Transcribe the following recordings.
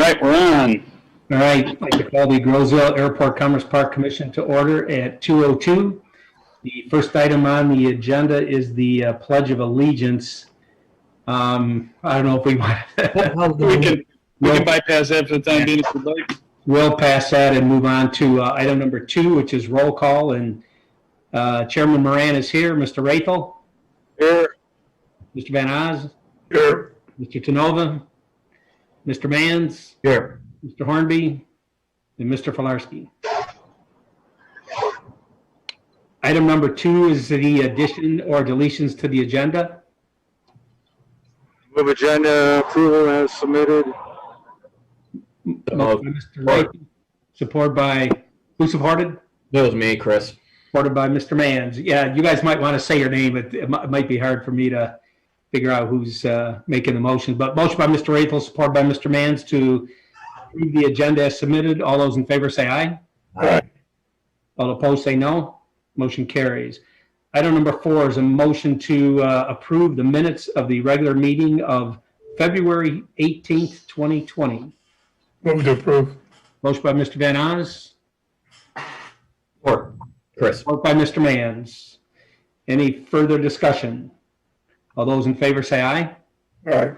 right, we're on. All right, I'd like to call the Groseville Airport Commerce Park Commission to order at 2:02. The first item on the agenda is the Pledge of Allegiance. I don't know if we want we can bypass that for the time being if you'd like. We'll pass that and move on to item number 2, which is roll call. And Chairman Moran is here. Mr. Rathel? Here. Mr. Van Oz? Here. Mr. Tanova? Mr. Mans? Here. Mr. Hornby? And Mr. Filarski. Item number 2 is the addition or deletions to the agenda. Move agenda approval as submitted. Moved by Mr. Rathel, supported by, who supported? That was me, Chris. Supported by Mr. Mans. Yeah, you guys might want to say your name. It might be hard for me to figure out who's making the motion. But motion by Mr. Rathel, supported by Mr. Mans to approve the agenda as submitted. All those in favor say aye. Aye. All opposed say no. Motion carries. Item number 4 is a motion to approve the minutes of the regular meeting of February 18th, 2020. Move to approve. Motion by Mr. Van Oz. Or Chris. Support by Mr. Mans. Any further discussion? All those in favor say aye. Aye.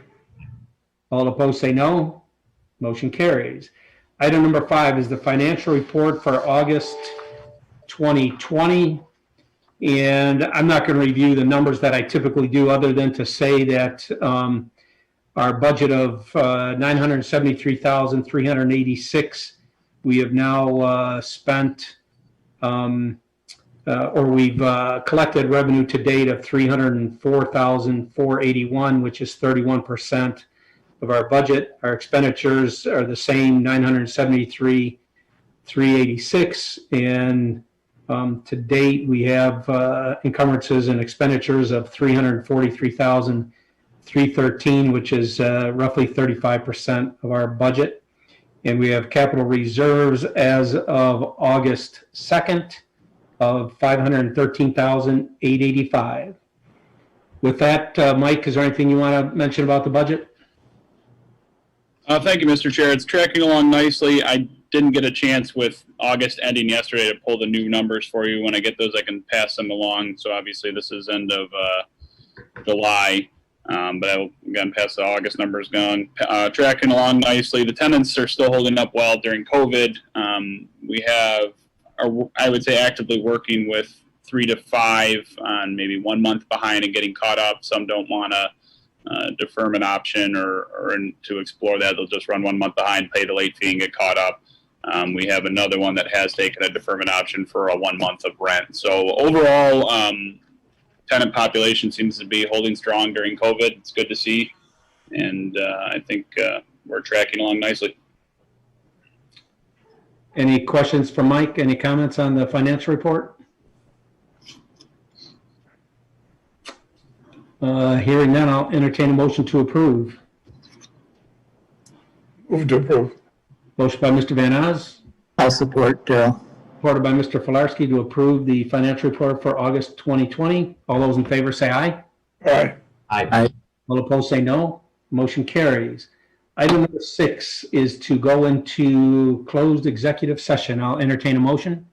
All opposed say no. Motion carries. Item number 5 is the financial report for August 2020. And I'm not going to review the numbers that I typically do other than to say that our budget of $973,386, we have now spent or we've collected revenue to date of $304,481, which is 31% of our budget. Our expenditures are the same, $973,386, and to date we have encumbrances and expenditures of $343,313, which is roughly 35% of our budget. And we have capital reserves as of August 2nd of $513,885. With that, Mike, is there anything you want to mention about the budget? Thank you, Mr. Chair. It's tracking along nicely. I didn't get a chance with August ending yesterday to pull the new numbers for you. When I get those, I can pass them along. So obviously this is end of July, but I will again pass the August numbers going. Tracking along nicely. The tenants are still holding up well during COVID. We are, I would say, actively working with 3 to 5 on maybe 1 month behind and getting caught up. Some don't want to deferment option or to explore that. They'll just run 1 month behind, pay the late fee, and get caught up. We have another one that has taken a deferment option for a 1 month of rent. So overall, tenant population seems to be holding strong during COVID. It's good to see, and I think we're tracking along nicely. Any questions for Mike? Any comments on the financial report? Hearing none, I'll entertain a motion to approve. Move to approve. Motion by Mr. Van Oz. I'll support. Supported by Mr. Filarski to approve the financial report for August 2020. All those in favor say aye. Aye. Aye. All opposed say no. Motion carries. Item number 6 is to go into closed executive session. I'll entertain a motion.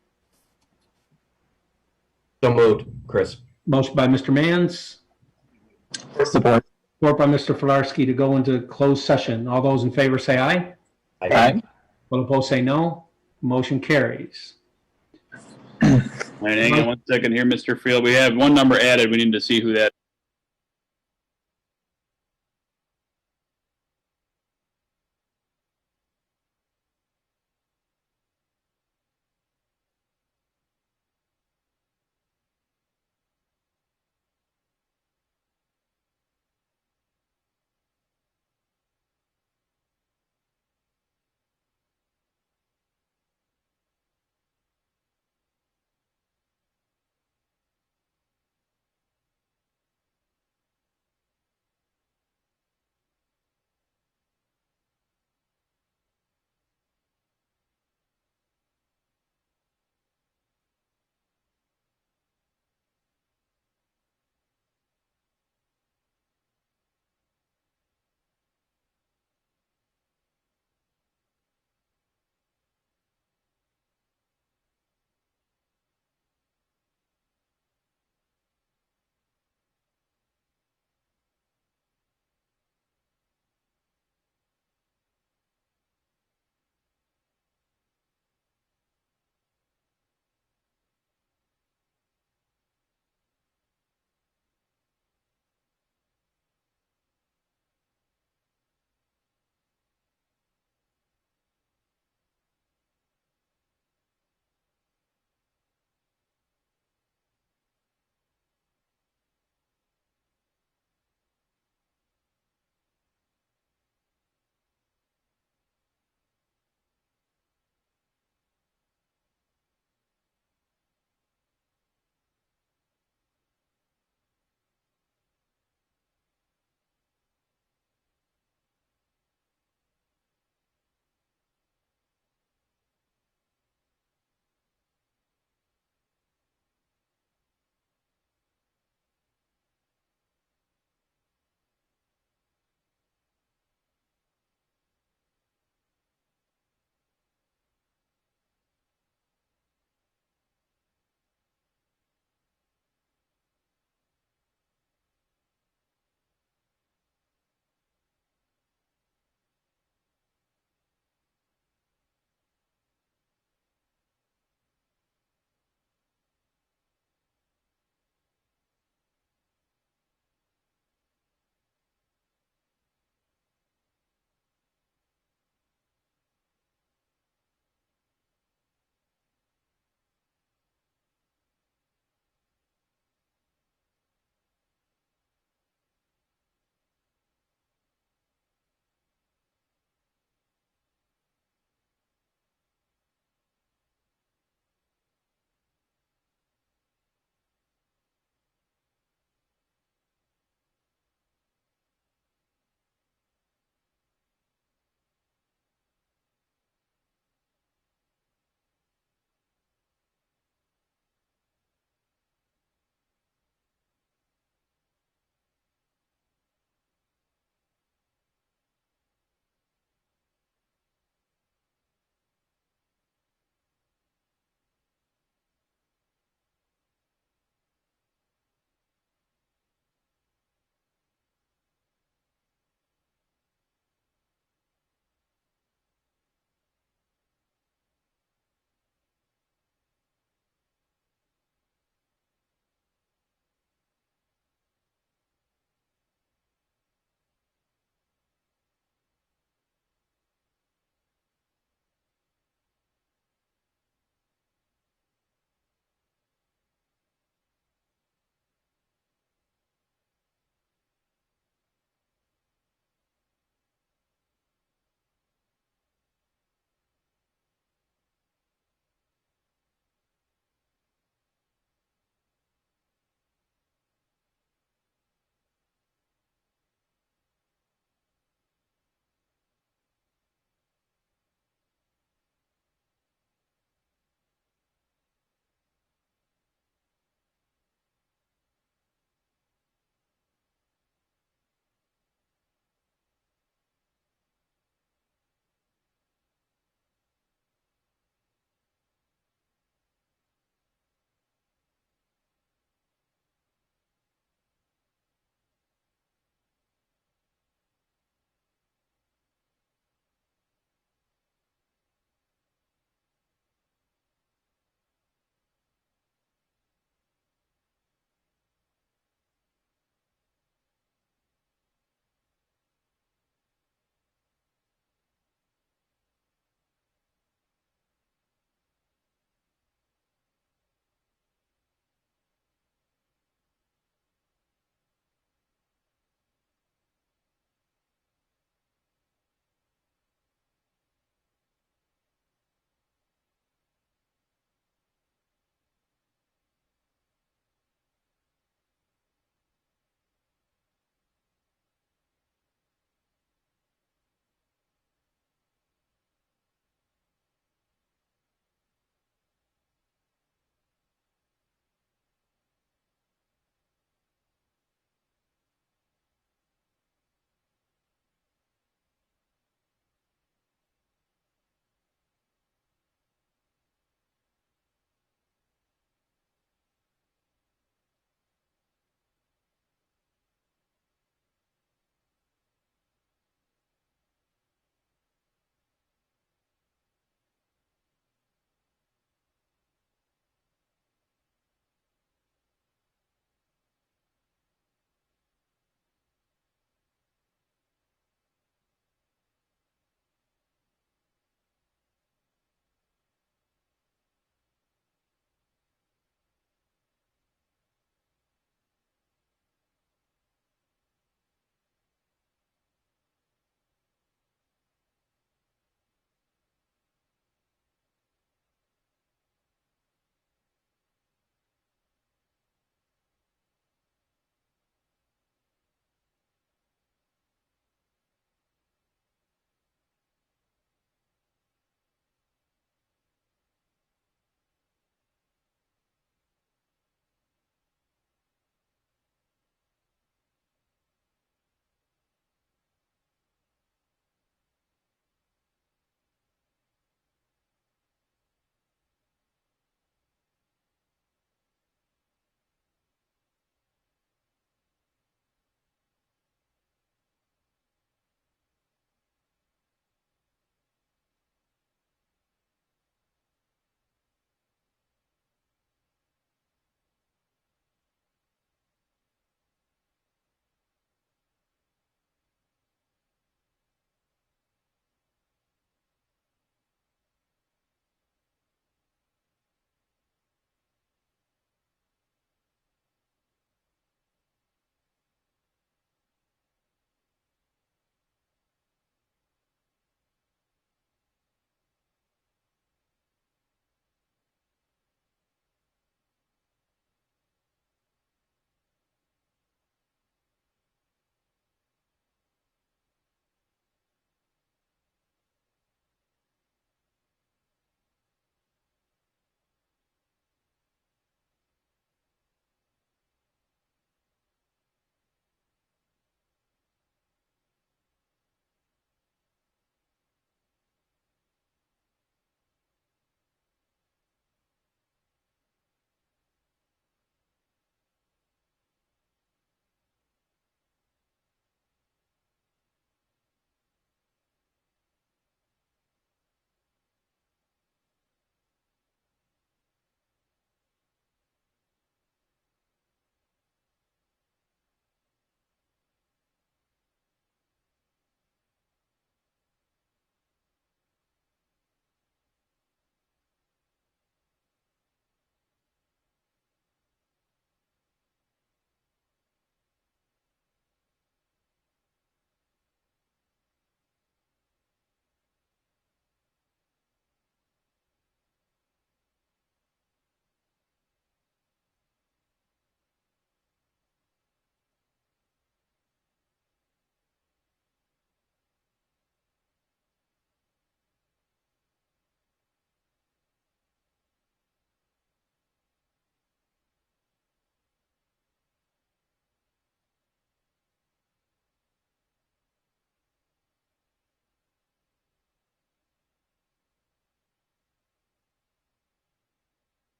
So moved, Chris. Motion by Mr. Mans. Support. Support by Mr. Filarski to go into closed session. All those in favor say aye. Aye. All opposed say no. Motion carries. All right, hang on 1 second here, Mr. Field. We have one number added. We need to see who that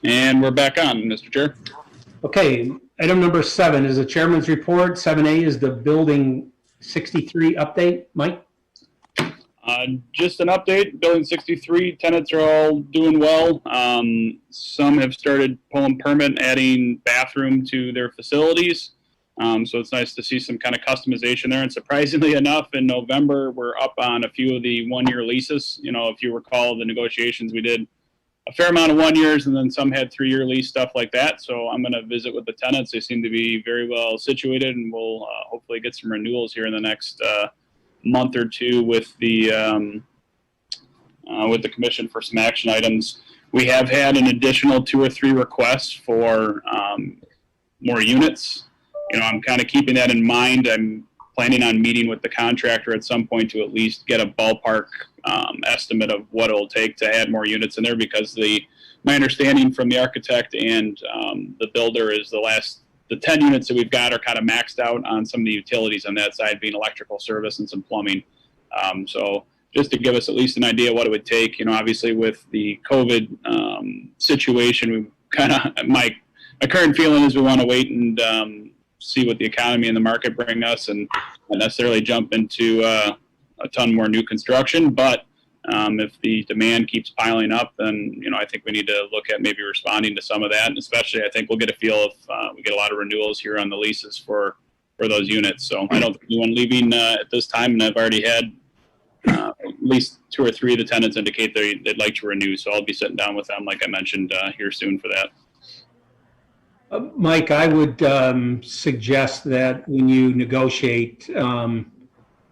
And we're back on, Mr. Chair. Okay, item number 7 is the chairman's report. 7A is the building 63 update. Mike? Just an update, building 63, tenants are all doing well. Some have started pulling permit, adding bathroom to their facilities. So it's nice to see some kind of customization there. And surprisingly enough, in November, we're up on a few of the one-year leases. You know, if you recall the negotiations, we did a fair amount of 1 years, and then some had 3-year lease, stuff like that. So I'm going to visit with the tenants. They seem to be very well situated, and we'll hopefully get some renewals here in the next month or two with the commission for some action items. We have had an additional 2 or 3 requests for more units. You know, I'm kind of keeping that in mind. I'm planning on meeting with the contractor at some point to at least get a ballpark estimate of what it'll take to add more units in there, because my understanding from the architect and the builder is the 10 units that we've got are kind of maxed out on some of the utilities on that side, being electrical service and some plumbing. So just to give us at least an idea what it would take, you know, obviously with the COVID situation, we kind of, my current feeling is we want to wait and see what the economy and the market bring us, and not necessarily jump into a ton more new construction. But if the demand keeps piling up, then, you know, I think we need to look at maybe responding to some of that. And especially, I think we'll get a feel if we get a lot of renewals here on the leases for those units. So I don't think anyone leaving at this time, and I've already had at least 2 or 3 of the tenants indicate they'd like to renew. So I'll be sitting down with them, like I mentioned, here soon for that. Mike, I would suggest that when you negotiate,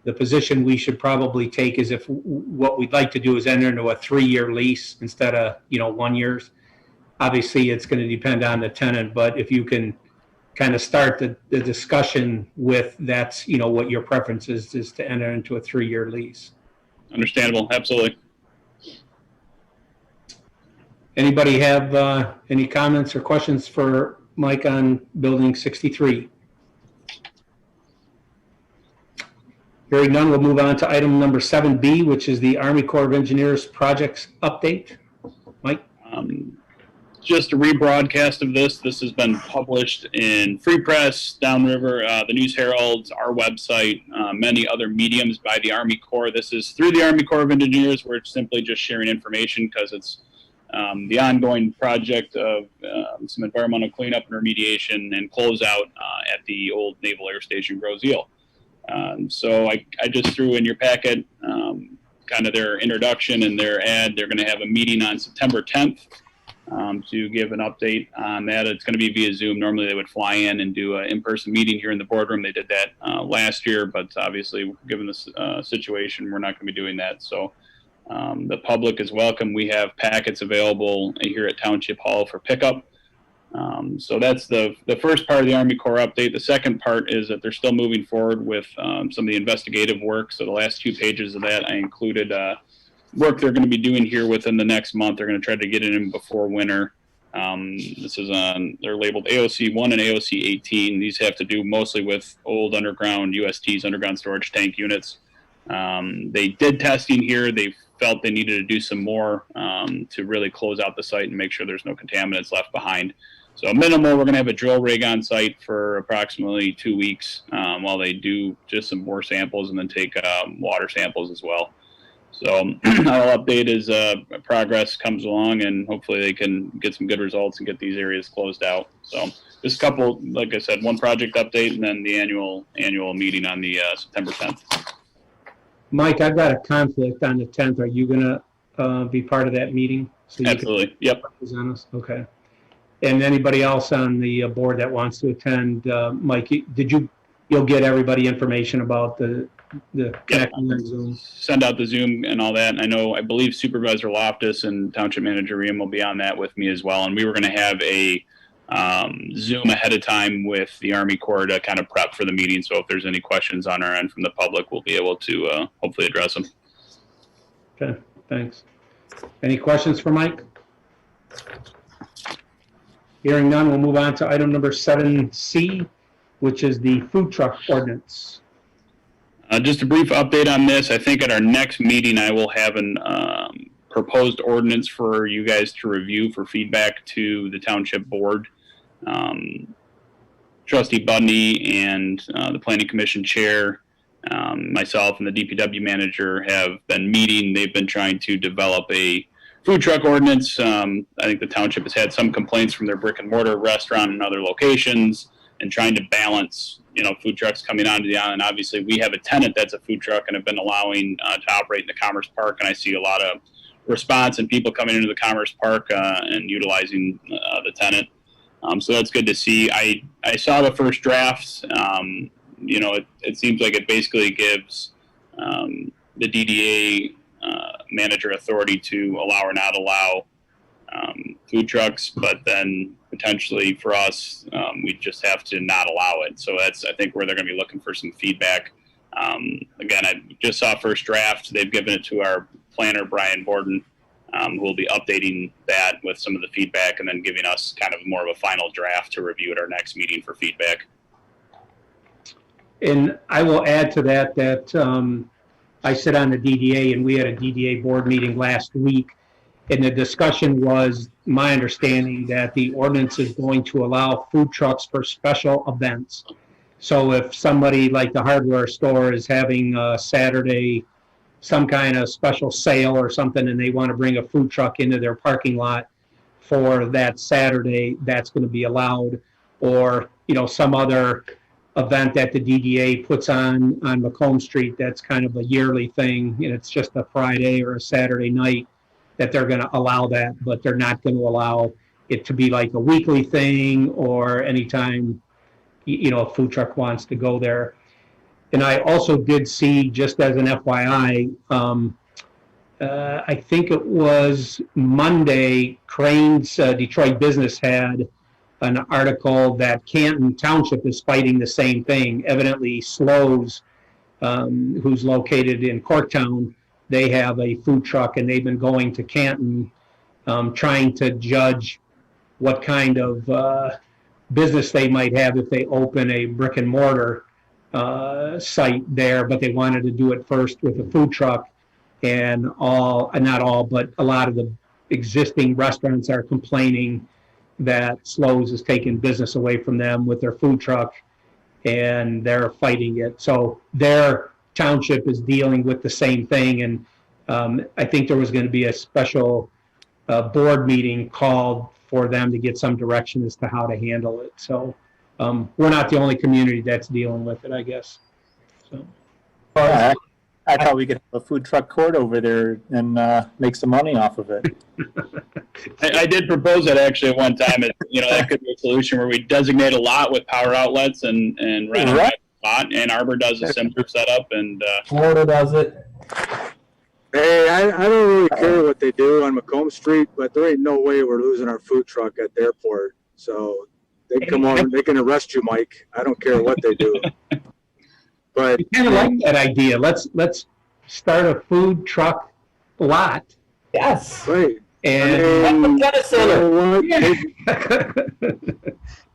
the position we should probably take is if what we'd like to do is enter into a 3-year lease instead of, 1 year's. Obviously, it's going to depend on the tenant, but if you can kind of start the discussion with that's, what your preference is to enter into a 3-year lease. Understandable. Absolutely. Anybody have any comments or questions for Mike on building 63? Hearing none, we'll move on to item number 7B, which is the Army Corps of Engineers projects update. Mike? Just a rebroadcast of this. This has been published in Free Press, Downriver, the News Herald, our website, many other mediums by the Army Corps. This is through the Army Corps of Engineers. We're simply just sharing information because it's the ongoing project of some environmental cleanup and remediation and closeout at the old Naval Air Station Grosse Ile. So I just threw in your packet kind of their introduction and their ad. They're going to have a meeting on September 10th to give an update on that. It's going to be via Zoom. Normally they would fly in and do an in-person meeting here in the boardroom. They did that last year, but obviously given this situation, we're not going to be doing that. So the public is welcome. We have packets available here at Township Hall for pickup. So that's the first part of the Army Corps update. The second part is that they're still moving forward with some of the investigative work. So the last 2 pages of that, I included work they're going to be doing here within the next month. They're going to try to get it in before winter. This is on, they're labeled AOC 1 and AOC 18. These have to do mostly with old underground USTs, underground storage tank units. They did testing here. They felt they needed to do some more to really close out the site and make sure there's no contaminants left behind. So minimal, we're going to have a drill rig on site for approximately 2 weeks while they do just some more samples and then take water samples as well. So I'll update as progress comes along, and hopefully they can get some good results and get these areas closed out. So just a couple, like I said, one project update and then the annual meeting on the September 10th. Mike, I've got a conflict on the 10th. Are you going to be part of that meeting? So Absolutely. Yep. Represent us? Okay. And anybody else on the board that wants to attend, Mike, you'll get everybody information about the connecting on Zoom? Send out the Zoom and all that. And I believe Supervisor Loftus and Township Manager Riem will be on that with me as well. And we were going to have a Zoom ahead of time with the Army Corps to kind of prep for the meeting. So if there's any questions on our end from the public, we'll be able to hopefully address them. Okay, thanks. Any questions for Mike? Hearing none, we'll move on to item number 7C, which is the food truck ordinance. Just a brief update on this. I think at our next meeting, I will have an proposed ordinance for you guys to review for feedback to the township board. Trustee Bundy and the Planning Commission chair, myself and the DPW manager have been meeting. They've been trying to develop a food truck ordinance. I think the township has had some complaints from their brick and mortar restaurant and other locations, and trying to balance, food trucks coming onto the island. Obviously, we have a tenant that's a food truck and have been allowing to operate in the Commerce Park, and I see a lot of response and people coming into the Commerce Park and utilizing the tenant. So that's good to see. I saw the first drafts. It seems like it basically gives the DDA manager authority to allow or not allow food trucks, but then potentially for us, we just have to not allow it. So that's, I think, where they're going to be looking for some feedback. Again, I just saw first draft. They've given it to our planner, Brian Borden, who will be updating that with some of the feedback and then giving us kind of more of a final draft to review at our next meeting for feedback. And I will add to that I sit on the DDA, and we had a DDA board meeting last week, and the discussion was my understanding that the ordinance is going to allow food trucks for special events. So if somebody like the hardware store is having a Saturday, some kind of special sale or something, and they want to bring a food truck into their parking lot for that Saturday, that's going to be allowed. Or, some other event that the DDA puts on Macomb Street, that's kind of a yearly thing, and it's just a Friday or a Saturday night, that they're going to allow that, but they're not going to allow it to be like a weekly thing or anytime, a food truck wants to go there. And I also did see, just as an FYI, I think it was Monday, Crane's Detroit Business had an article that Canton Township is fighting the same thing. Evidently, Slows, who's located in Corktown, they have a food truck, and they've been going to Canton trying to judge what kind of business they might have if they open a brick and mortar site there, but they wanted to do it first with a food truck, and not all, but a lot of the existing restaurants are complaining that Slows is taking business away from them with their food truck, and they're fighting it. So their township is dealing with the same thing, and I think there was going to be a special board meeting called for them to get some direction as to how to handle it. So we're not the only community that's dealing with it, I guess. So. I thought we could have a food truck court over there and make some money off of it. I did propose that actually at one time. That could be a solution where we designate a lot with power outlets and rent a spot. Ann Arbor does a similar setup, and Florida does it. Hey, I don't really care what they do on Macomb Street, but there ain't no way we're losing our food truck at the airport. So they come over, they can arrest you, Mike. I don't care what they do. But I kind of like that idea. Let's start a food truck lot. Yes. right. And Tennis center. What? yeah,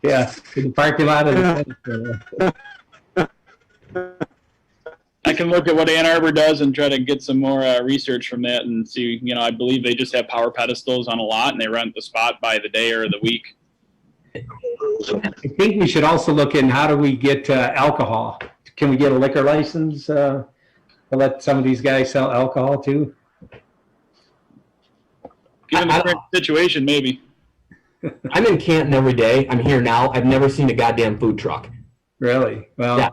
yeah, in the parking lot of the I can look at what Ann Arbor does and try to get some more research from that and see. I believe they just have power pedestals on a lot, and they rent the spot by the day or the week. I think we should also look in how do we get alcohol. Can we get a liquor license to let some of these guys sell alcohol too? Given the current situation, maybe. I'm in Canton every day. I'm here now. I've never seen a goddamn food truck. Really? Well, Yeah.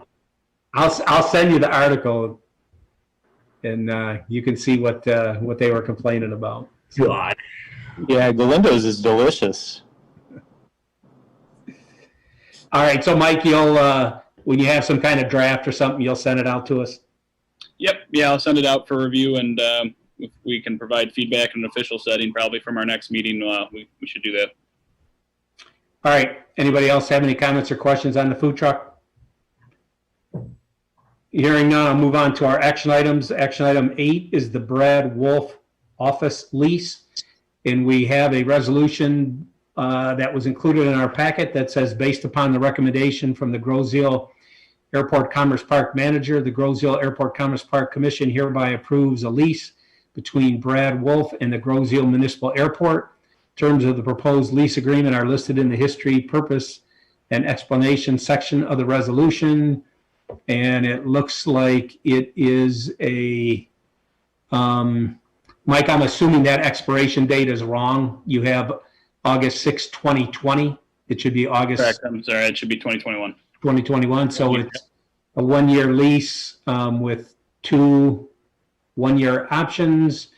I'll send you the article, and you can see what they were complaining about. God. Yeah, Galindo's is delicious. All right, so Mike, you'll when you have some kind of draft or something, you'll send it out to us. Yep. Yeah, I'll send it out for review, and if we can provide feedback in an official setting, probably from our next meeting, we should do that. All right. Anybody else have any comments or questions on the food truck? Hearing none, I'll move on to our action items. Action item 8 is the Brad Wolf office lease, and we have a resolution that was included in our packet that says, based upon the recommendation from the Groseal Airport Commerce Park manager, the Groseal Airport Commerce Park Commission hereby approves a lease between Brad Wolf and the Grosseal Municipal Airport. Terms of the proposed lease agreement are listed in the history, purpose, and explanation section of the resolution. And it looks like it is a, Mike, I'm assuming that expiration date is wrong. You have August 6, 2020. It should be August. Correct. I'm sorry. It should be 2021. 2021. So it's a 1-year lease with 2 1-year options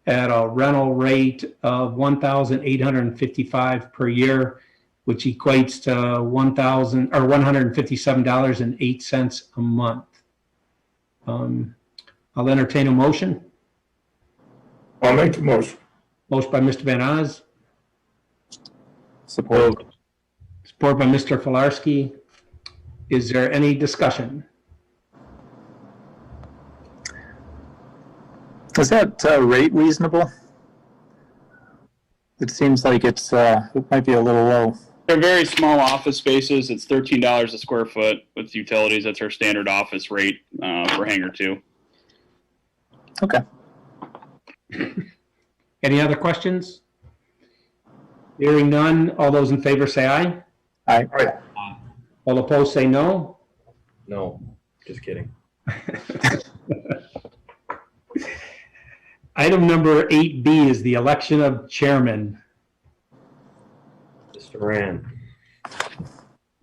at a rental rate of $1,855 per year, which equates to $157.08 a month. I'll entertain a motion. I'll make the motion. Motion by Mr. Van Oz, Support. support by Mr. Filarski. Is there any discussion? Is that rate reasonable? It seems like it might be a little low. They're very small office spaces. It's $13 a square foot with utilities. That's our standard office rate for Hangar 2. Okay. Any other questions? Hearing none, all those in favor say aye. Aye. All opposed say no. No, just kidding. Item number 8B is the election of chairman. Mr. Moran.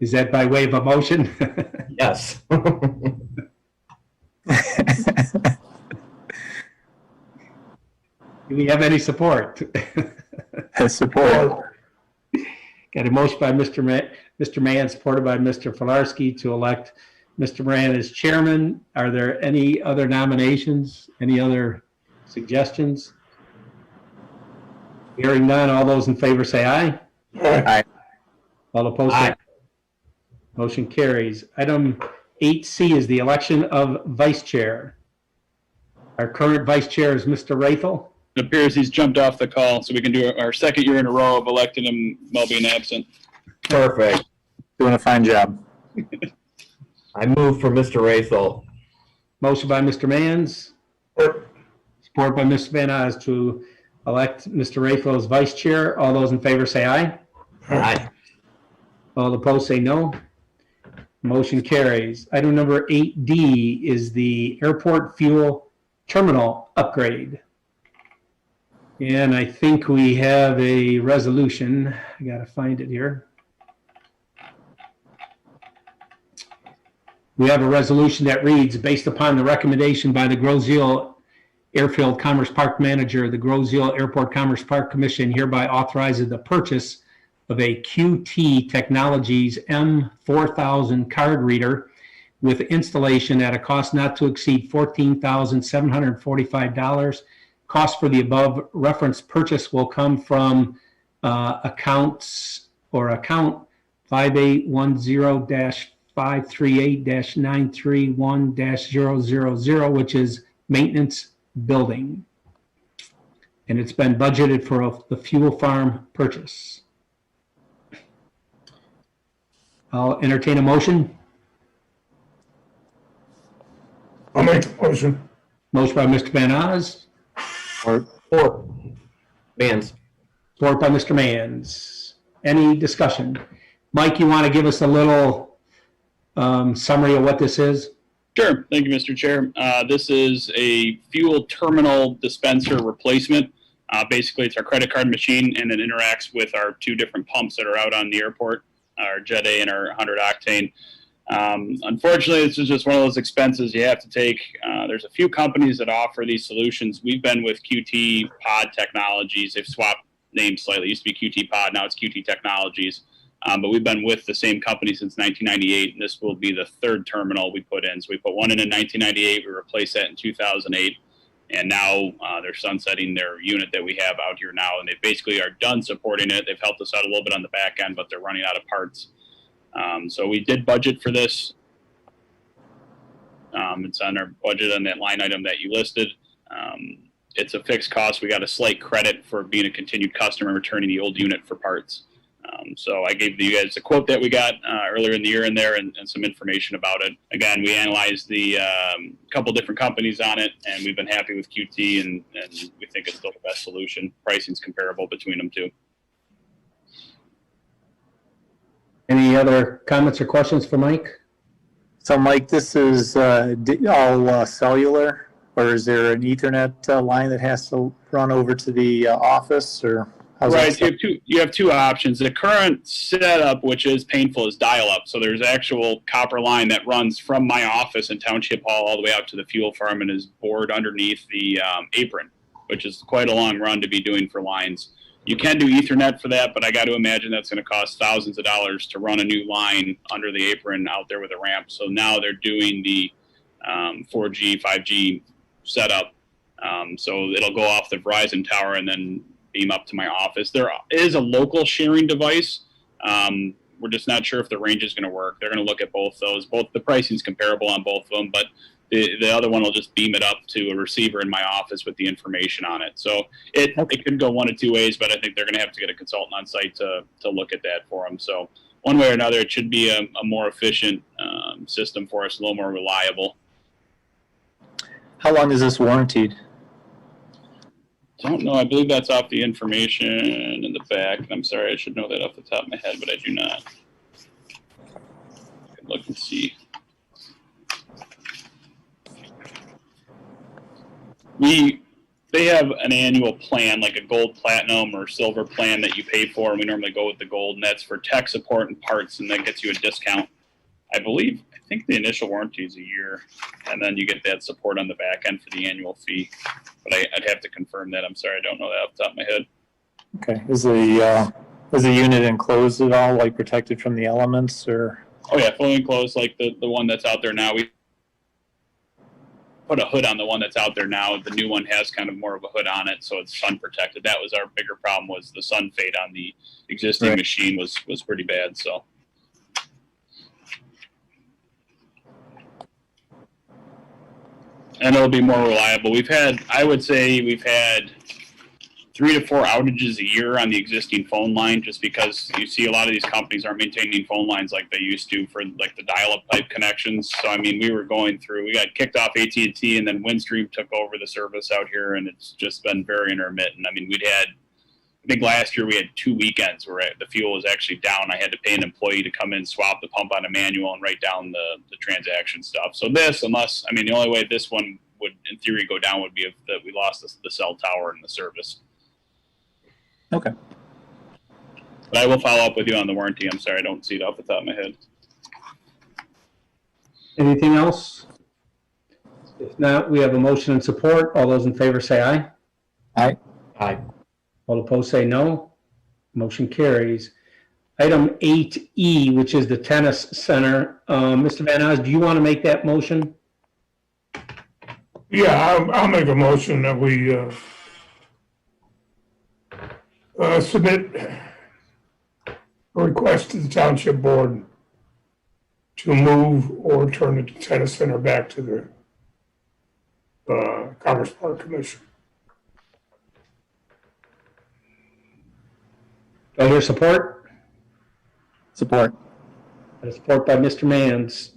Is that by way of a motion? Yes. Do we have any support? Support. Got a motion by Mr. Mann, supported by Mr. Filarski to elect Mr. Moran as chairman. Are there any other nominations? Any other suggestions? Hearing none, all those in favor say aye. Aye. All opposed say aye. Motion carries. Item 8C is the election of vice chair. Our current vice chair is Mr. Rathel. It appears he's jumped off the call, so we can do our second year in a row of electing him while being absent. Perfect. Doing a fine job. I move for Mr. Rathel. Motion by Mr. Manns, Support. support by Mr. Van Oz to elect Mr. Rathel as vice chair. All those in favor say aye. Aye. All opposed say no. Motion carries. Item number 8D is the airport fuel terminal upgrade. And I think we have a resolution. I got to find it here. We have a resolution that reads, based upon the recommendation by the Grosseal Airfield Commerce Park Manager, the Grosseal Airport Commerce Park Commission hereby authorizes the purchase of a QT Technologies M4000 card reader with installation at a cost not to exceed $14,745. Cost for the above referenced purchase will come from account 5810-531-931-000, which is maintenance building. And it's been budgeted for the fuel farm purchase. I'll entertain a motion. I'll make the motion. Motion by Mr. Van Oz, Support. Manns. support by Mr. Manns. Any discussion? Mike, you want to give us a little summary of what this is? Sure. Thank you, Mr. Chair. This is a fuel terminal dispenser replacement. Basically, it's our credit card machine, and it interacts with our 2 different pumps that are out on the airport, our Jet A and our 100 octane. Unfortunately, this is just one of those expenses you have to take. There's a few companies that offer these solutions. We've been with QT Pod Technologies. They've swapped names slightly. It used to be QT Pod, now it's QT Technologies. But we've been with the same company since 1998, and this will be the 3rd terminal we put in. So we put one in 1998, we replaced that in 2008, and now they're sunsetting their unit that we have out here now, and they basically are done supporting it. They've helped us out a little bit on the back end, but they're running out of parts. So we did budget for this. It's on our budget on that line item that you listed. It's a fixed cost. We got a slight credit for being a continued customer and returning the old unit for parts. So I gave you guys a quote that we got earlier in the year in there and some information about it. Again, we analyzed the couple different companies on it, and we've been happy with QT, and we think it's still the best solution. Pricing's comparable between them too. Any other comments or questions for Mike? So Mike, this is all cellular, or is there an Ethernet line that has to run over to the office, or how's Right, that? you have two options. The current setup, which is painful, is dial-up. So there's actual copper line that runs from my office in Township Hall all the way out to the fuel farm and is bored underneath the apron, which is quite a long run to be doing for lines. You can do Ethernet for that, but I got to imagine that's going to cost thousands of dollars to run a new line under the apron out there with a ramp. So now they're doing the 4G, 5G setup. So it'll go off the Verizon tower and then beam up to my office. There is a local sharing device. We're just not sure if the range is going to work. They're going to look at both those. Both the pricing is comparable on both of them, but the other one will just beam it up to a receiver in my office with the information on it. So it could go one of two ways, but I think they're going to have to get a consultant on site to look at that for them. So one way or another, it should be a more efficient system for us, a little more reliable. How long is this warranted? Don't know. I believe that's off the information in the back. I'm sorry, I should know that off the top of my head, but I do not. I can look and see. They have an annual plan, like a gold, platinum, or silver plan that you pay for, and we normally go with the gold, and that's for tech support and parts, and that gets you a discount. I think the initial warranty is a year, and then you get that support on the back end for the annual fee. But I'd have to confirm that. I'm sorry, I don't know that off the top of my head. Okay. Is the unit enclosed at all, like protected from the elements, or? Oh yeah, fully enclosed, like the one that's out there now. We put a hood on the one that's out there now. The new one has kind of more of a hood on it, so it's sun protected. That was our bigger problem, was the sun fade on the existing machine was pretty bad. So. And it'll be more reliable. I would say we've had 3 to 4 outages a year on the existing phone line, just because you see a lot of these companies aren't maintaining phone lines like they used to for like the dial-up type connections. So I mean, we got kicked off AT&T, and then Windstream took over the service out here, and it's just been very intermittent. I mean, I think last year we had 2 weekends where the fuel was actually down. I had to pay an employee to come in, swap the pump on a manual, and write down the transaction stuff. So the only way this one would, in theory, go down would be if we lost the cell tower and the service. Okay. But I will follow up with you on the warranty. I'm sorry, I don't see it off the top of my head. Anything else? If not, we have a motion and support. All those in favor say aye. Aye. Aye. All opposed say no. Motion carries. Item 8E, which is the tennis center. Mr. Van Oz, do you want to make that motion? Yeah, I'll make a motion that we submit a request to the Township Board to move or turn the tennis center back to the Commerce Park Commission. Do I hear support? Support. Support by Mr. Mans.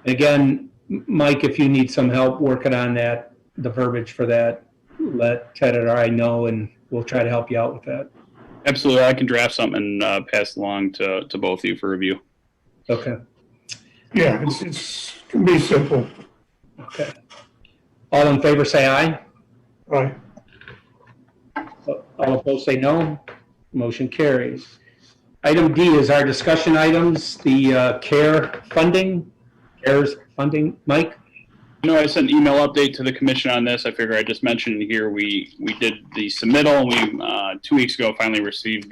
Again, Mike, if you need some help working on that, the verbiage for that, let Ted or I know, and we'll try to help you out with that. Absolutely. I can draft something and pass along to both of you for review. Okay. Yeah, it can be simple. Okay. All in favor say aye. Aye. All opposed say no. Motion carries. Item D is our discussion items, the CARES funding. Mike? I sent an email update to the commission on this. I figure I just mentioned here we did the submittal. We 2 weeks ago finally received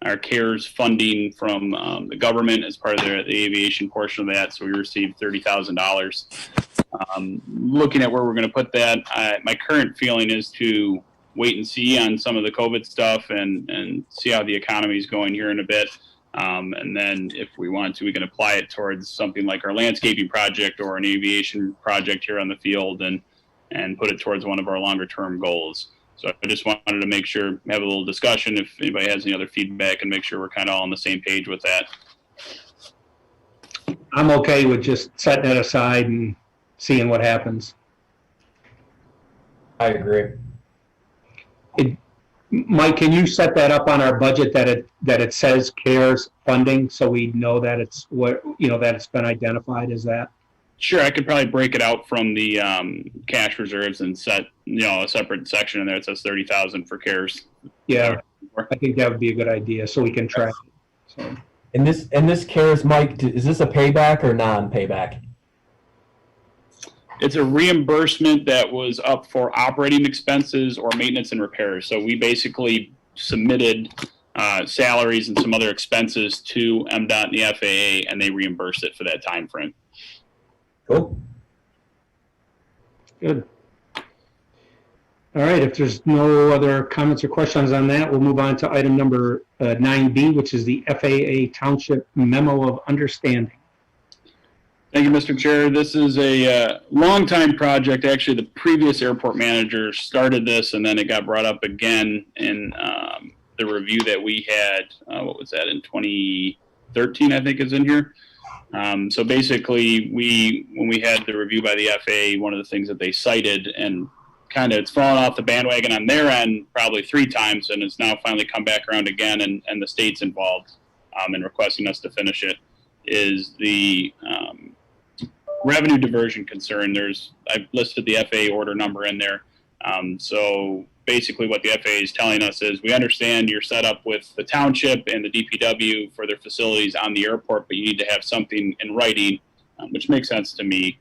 our CARES funding from the government as part of the aviation portion of that. So we received $30,000. Looking at where we're going to put that, my current feeling is to wait and see on some of the COVID stuff and see how the economy is going here in a bit. And then if we want to, we can apply it towards something like our landscaping project or an aviation project here on the field and put it towards one of our longer term goals. So I just wanted to make sure, have a little discussion if anybody has any other feedback, and make sure we're kind of all on the same page with that. I'm okay with just setting it aside and seeing what happens. I agree. Mike, can you set that up on our budget that it says CARES funding, so we know that it's that it's been identified as that? Sure, I could probably break it out from the cash reserves and set a separate section in there that says 30,000 for CARES. Yeah, I think that would be a good idea, so we can track it. So. And this CARES, Mike, is this a payback or non-payback? It's a reimbursement that was up for operating expenses or maintenance and repairs. So we basically submitted salaries and some other expenses to MDOT and the FAA, and they reimbursed it for that time frame. Cool. Good. All right, if there's no other comments or questions on that, we'll move on to item number 9B, which is the FAA Township Memo of Understanding. Thank you, Mr. Chair. This is a long-time project. Actually, the previous airport manager started this, and then it got brought up again in the review that we had, what was that, in 2013, I think is in here. So basically, when we had the review by the FAA, one of the things that they cited, and kind of it's fallen off the bandwagon on their end probably 3 times, and it's now finally come back around again, and the state's involved in requesting us to finish it, is the revenue diversion concern. I've listed the FAA order number in there. So basically what the FAA is telling us is, we understand you're set up with the township and the DPW for their facilities on the airport, but you need to have something in writing, which makes sense to me,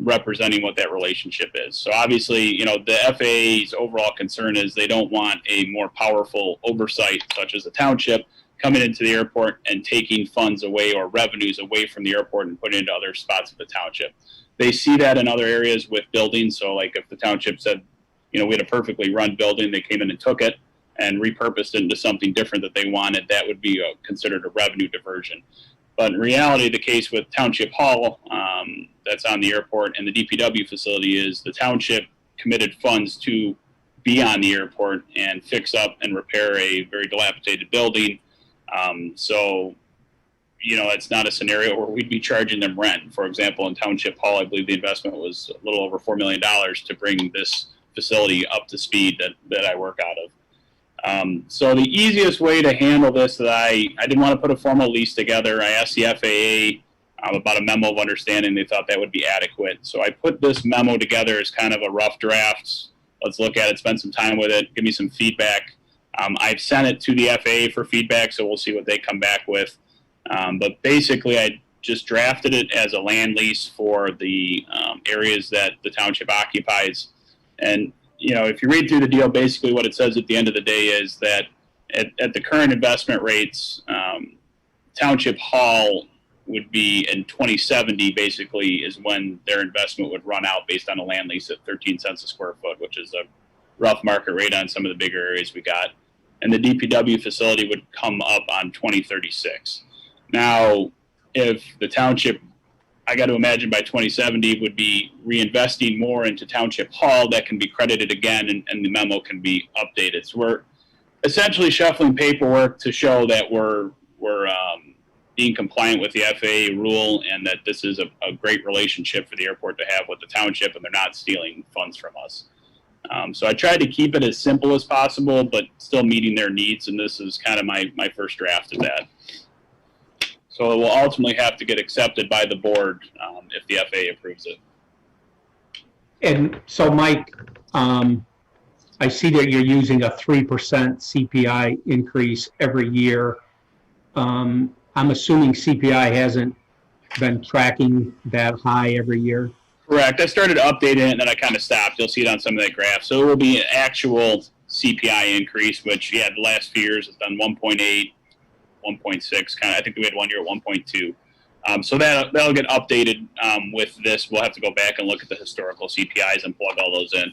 representing what that relationship is. So obviously, the FAA's overall concern is they don't want a more powerful oversight, such as the township, coming into the airport and taking funds away or revenues away from the airport and putting into other spots of the township. They see that in other areas with buildings. So like if the township said, we had a perfectly run building, they came in and took it and repurposed it into something different that they wanted, that would be considered a revenue diversion. But in reality, the case with Township Hall that's on the airport and the DPW facility is the township committed funds to be on the airport and fix up and repair a very dilapidated building. So, it's not a scenario where we'd be charging them rent. For example, in Township Hall, I believe the investment was a little over $4 million to bring this facility up to speed that I work out of. So the easiest way to handle this, that I didn't want to put a formal lease together. I asked the FAA about a memo of understanding. They thought that would be adequate. So I put this memo together as kind of a rough draft. Let's look at it, spend some time with it, give me some feedback. I've sent it to the FAA for feedback, so we'll see what they come back with. But basically, I just drafted it as a land lease for the areas that the township occupies. And, if you read through the deal, basically what it says at the end of the day is that at the current investment rates, Township Hall would be in 2070, basically, is when their investment would run out based on a land lease at 13 cents a square foot, which is a rough market rate on some of the bigger areas we got. And the DPW facility would come up on 2036. Now, if the township, I got to imagine by 2070, would be reinvesting more into Township Hall, that can be credited again, and the memo can be updated. So we're essentially shuffling paperwork to show that we're being compliant with the FAA rule, and that this is a great relationship for the airport to have with the township, and they're not stealing funds from us. So I tried to keep it as simple as possible, but still meeting their needs, and this is kind of my first draft of that. So it will ultimately have to get accepted by the board if the FAA approves it. And so, Mike, I see that you're using a 3% CPI increase every year. I'm assuming CPI hasn't been tracking that high every year? Correct. I started updating it, and then I kind of stopped. You'll see it on some of that graph. So it will be an actual CPI increase, which, the last few years has done 1.8, 1.6. I think we had 1 year at 1.2. So that'll get updated with this. We'll have to go back and look at the historical CPIs and plug all those in.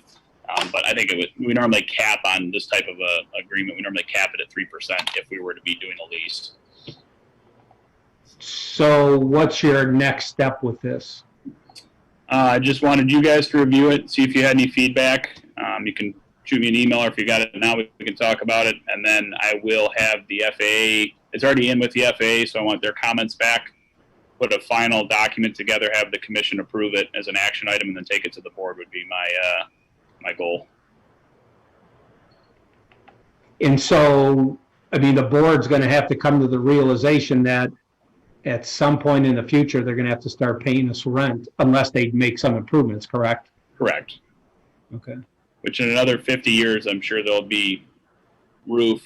But I think we normally cap on this type of a agreement. We normally cap it at 3% if we were to be doing a lease. So what's your next step with this? I just wanted you guys to review it, see if you had any feedback. You can shoot me an email, or if you got it now, we can talk about it. And then I will have the FAA. It's already in with the FAA, so I want their comments back. Put a final document together, have the commission approve it as an action item, and then take it to the board would be my goal. And so, I mean, the board's going to have to come to the realization that at some point in the future, they're going to have to start paying us rent unless they make some improvements, correct? Correct. Okay. Which in another 50 years, I'm sure there'll be roof,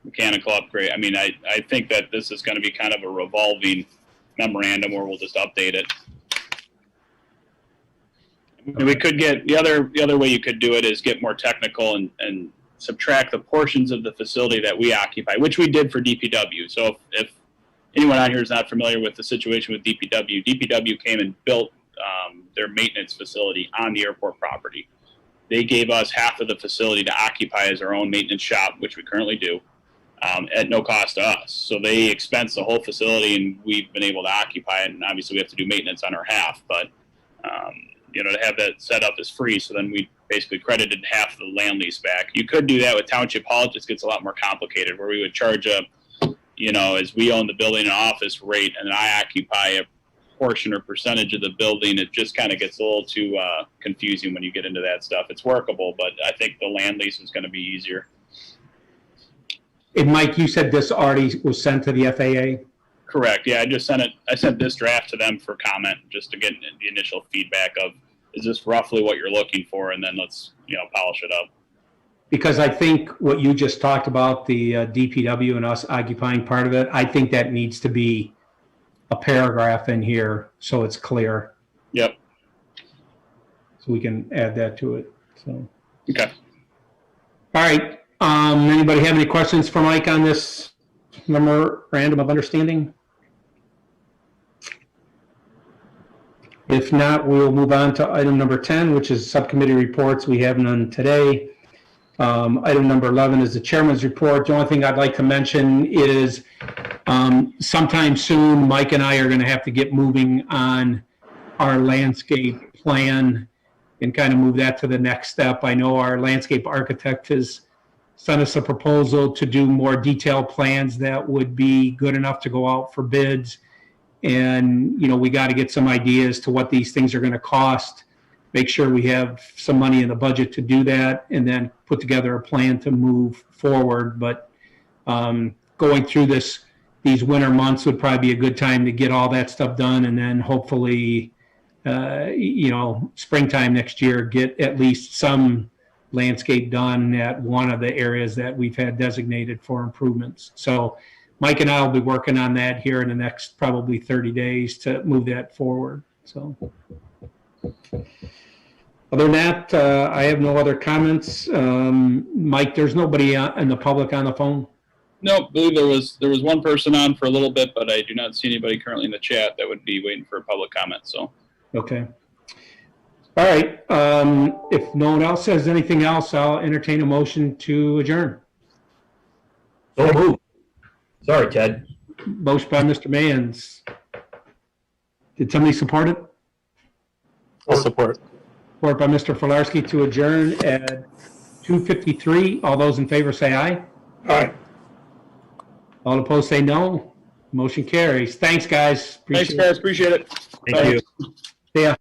mechanical upgrade. I mean, I think that this is going to be kind of a revolving memorandum where we'll just update it. And we could get, the other way you could do it is get more technical and subtract the portions of the facility that we occupy, which we did for DPW. So if anyone out here is not familiar with the situation with DPW came and built their maintenance facility on the airport property. They gave us half of the facility to occupy as our own maintenance shop, which we currently do, at no cost to us. So they expense the whole facility, and we've been able to occupy it. And obviously, we have to do maintenance on our half, but you know, to have that set up is free. So then we basically credited half of the land lease back. You could do that with Township Hall. It just gets a lot more complicated, where we would charge a, you know, as we own the building and office rate, and then I occupy a portion or percentage of the building. It just kind of gets a little too confusing when you get into that stuff. It's workable, but I think the land lease is going to be easier. And Mike, you said this already was sent to the FAA? Correct. Yeah, I just sent it. I sent this draft to them for comment, just to get the initial feedback of, is this roughly what you're looking for? And then let's, you know, polish it up. Because I think what you just talked about, the DPW and us occupying part of it, I think that needs to be a paragraph in here so it's clear. Yep. So we can add that to it. So. Okay. All right. Anybody have any questions for Mike on this memorandum of understanding? If not, we'll move on to item number 10, which is subcommittee reports. We have none today. Item number 11 is the chairman's report. The only thing I'd like to mention is sometime soon, Mike and I are going to have to get moving on our landscape plan and kind of move that to the next step. I know our landscape architect has sent us a proposal to do more detailed plans that would be good enough to go out for bids. And, you know, we got to get some ideas to what these things are going to cost, make sure we have some money in the budget to do that, and then put together a plan to move forward. But going through these winter months would probably be a good time to get all that stuff done. And then hopefully, you know, springtime next year, get at least some landscape done at one of the areas that we've had designated for improvements. So Mike and I will be working on that here in the next probably 30 days to move that forward. So other than that, I have no other comments. Mike, there's nobody in the public on the phone? No, I believe there was one person on for a little bit, but I do not see anybody currently in the chat that would be waiting for a public comment. So okay. All right. If no one else says anything else, I'll entertain a motion to adjourn. So moved. Sorry, Ted. Motion by Mr. Mans. Did somebody support it? I'll support. Support by Mr. Filarski to adjourn at 2:53. All those in favor say aye. Aye. All opposed say no. Motion carries. Thanks, guys. thanks, guys. Appreciate it. Thank you. See ya.